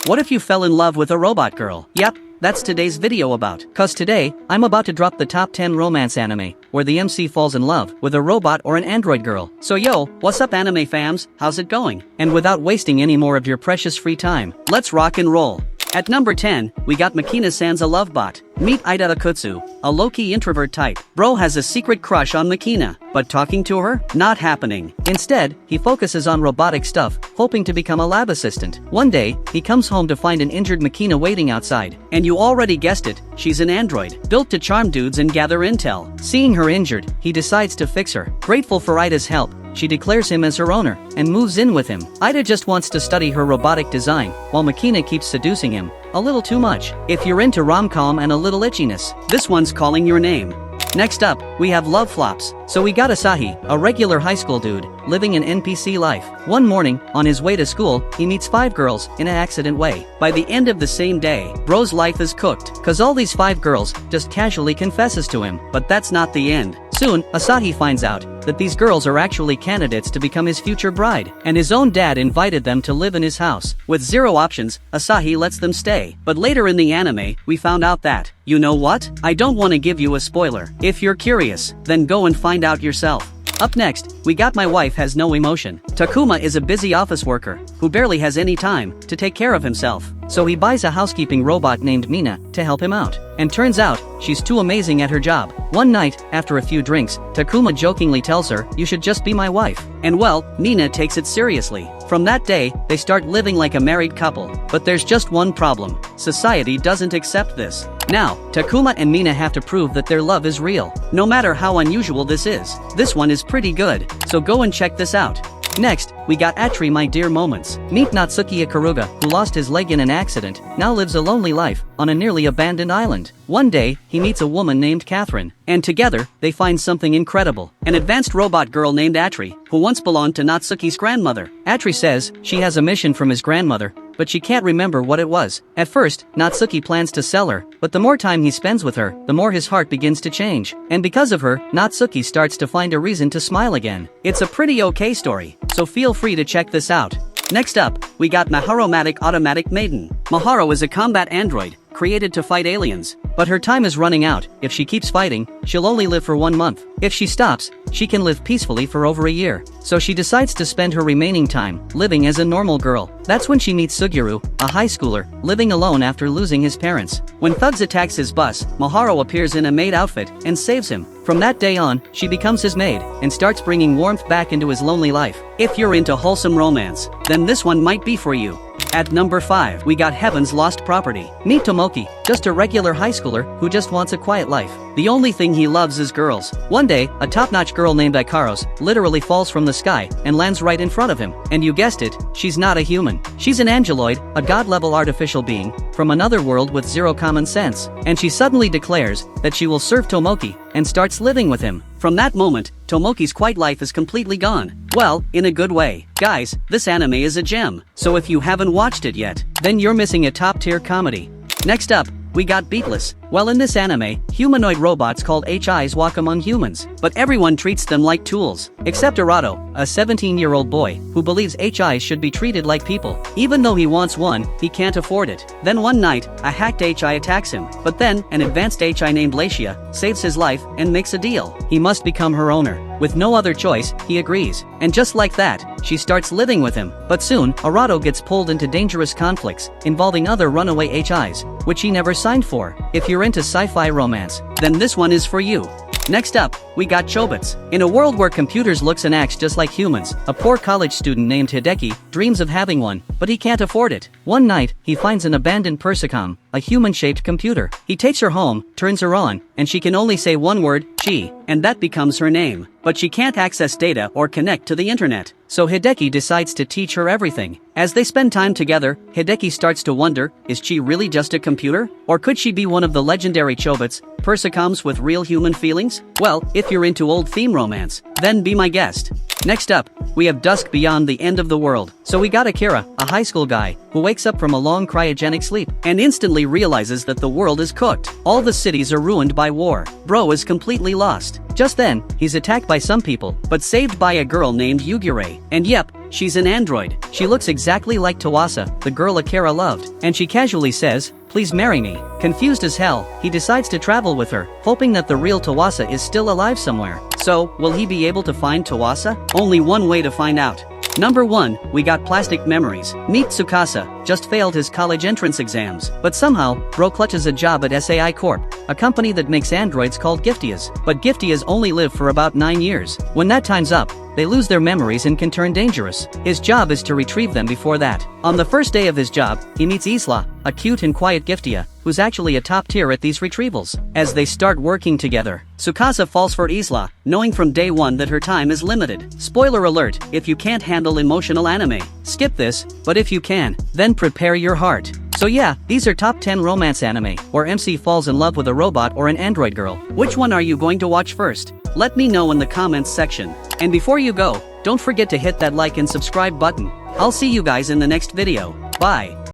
What if you fell in love with a robot girl? Yep, that's today's video about. Cause today, I'm about to drop the top 10 romance anime, where the MC falls in love with a robot or an android girl. So yo, what's up anime fams, how's it going? And without wasting any more of your precious free time, let's rock and roll. At number 10, we got Makina-san's a love bot. Meet Idarakutsu, a low-key introvert type. Bro has a secret crush on Makina, but talking to her? Not happening. Instead, he focuses on robotic stuff, hoping to become a lab assistant. One day, he comes home to find an injured Makina waiting outside. And you already guessed it, she's an android, built to charm dudes and gather intel. Seeing her injured, he decides to fix her. Grateful for Ida's help, she declares him as her owner, and moves in with him. Ida just wants to study her robotic design, while Makina keeps seducing him. A little too much. If you're into rom-com and a little itchiness, this one's calling your name. Next up, we have love flops. So we got Asahi, a regular high school dude, living an NPC life. One morning, on his way to school, he meets 5 girls in an accident way. By the end of the same day, bro's life is cooked, cause all these 5 girls just casually confesses to him. But that's not the end. Soon, Asahi finds out that these girls are actually candidates to become his future bride, and his own dad invited them to live in his house. With 0 options, Asahi lets them stay. But later in the anime, we found out that, you know what? I don't want to give you a spoiler. If you're curious, then go and find out yourself. Up next, we got My Wife Has No Emotion. Takuma is a busy office worker who barely has any time to take care of himself. So he buys a housekeeping robot named Mina to help him out. And turns out, she's too amazing at her job. One night, after a few drinks, Takuma jokingly tells her, "You should just be my wife." And well, Mina takes it seriously. From that day, they start living like a married couple. But there's just one problem. Society doesn't accept this. Now, Takuma and Mina have to prove that their love is real, no matter how unusual this is. This one is pretty good, so go and check this out. Next, we got Atri My Dear Moments. Meet Natsuki Ikaruga, who lost his leg in an accident, now lives a lonely life on a nearly abandoned island. One day, he meets a woman named Catherine, and together, they find something incredible. An advanced robot girl named Atri, who once belonged to Natsuki's grandmother. Atri says she has a mission from his grandmother, but she can't remember what it was. At first, Natsuki plans to sell her, but the more time he spends with her, the more his heart begins to change. And because of her, Natsuki starts to find a reason to smile again. It's a pretty okay story, so feel free to check this out. Next up, we got Maharomatic Automatic Maiden. Maharo is a combat android, created to fight aliens. But her time is running out. If she keeps fighting, she'll only live for 1 month. If she stops, she can live peacefully for over a year. So she decides to spend her remaining time living as a normal girl. That's when she meets Suguru, a high schooler, living alone after losing his parents. When thugs attacks his bus, Maharo appears in a maid outfit and saves him. From that day on, she becomes his maid and starts bringing warmth back into his lonely life. If you're into wholesome romance, then this one might be for you. At number 5, we got Heaven's Lost Property. Meet Tomoki, just a regular high schooler who just wants a quiet life. The only thing he loves is girls. One day, a top-notch girl named Ikaros literally falls from the sky and lands right in front of him. And you guessed it, she's not a human. She's an angeloid, a god-level artificial being, from another world with 0 common sense. And she suddenly declares that she will serve Tomoki and starts living with him. From that moment, Tomoki's quiet life is completely gone. Well, in a good way. Guys, this anime is a gem, so if you haven't watched it yet, then you're missing a top-tier comedy. Next up, we got Beatless. Well, in this anime, humanoid robots called HIs walk among humans, but everyone treats them like tools, except Arato, a 17-year-old boy, who believes HIs should be treated like people. Even though he wants one, he can't afford it. Then one night, a hacked HI attacks him, but then, an advanced HI named Lacia saves his life and makes a deal. He must become her owner. With no other choice, he agrees. And just like that, she starts living with him. But soon, Arato gets pulled into dangerous conflicts involving other runaway HIs, which he never signed for. If you're into sci-fi romance, then this one is for you. Next up, we got Chobits. In a world where computers looks and acts just like humans, a poor college student named Hideki dreams of having one, but he can't afford it. One night, he finds an abandoned Persicom, a human-shaped computer. He takes her home, turns her on, and she can only say one word, "Chi," and that becomes her name. But she can't access data or connect to the internet. So Hideki decides to teach her everything. As they spend time together, Hideki starts to wonder, is Chi really just a computer? Or could she be one of the legendary Chobits, Persicoms with real human feelings? Well, if you're into old theme romance, then be my guest. Next up, We have dusk beyond the end of the world. So we got Akira, a high school guy, who wakes up from a long cryogenic sleep and instantly realizes that the world is cooked. All the cities are ruined by war. Bro is completely lost. Just then, he's attacked by some people, but saved by a girl named Yugure. And yep, she's an android. She looks exactly like Tawasa, the girl Akira loved, and she casually says, "Please marry me." Confused as hell, he decides to travel with her, hoping that the real Tawasa is still alive somewhere. So, will he be able to find Tawasa? Only one way to find out. Number 1, we got plastic memories. Meet Tsukasa, just failed his college entrance exams, but somehow, bro clutches a job at SAI Corp, a company that makes androids called Giftias. But Giftias only live for about 9 years. When that time's up, they lose their memories and can turn dangerous. His job is to retrieve them before that. On the first day of his job, he meets Isla, a cute and quiet Giftia, who's actually a top tier at these retrievals. As they start working together, Tsukasa falls for Isla, knowing from day one that her time is limited. Spoiler alert, if you can't handle emotional anime, skip this, but if you can, then prepare your heart. So yeah, these are top 10 romance anime, where MC falls in love with a robot or an android girl. Which one are you going to watch first? Let me know in the comments section. And before you go, don't forget to hit that like and subscribe button. I'll see you guys in the next video. Bye.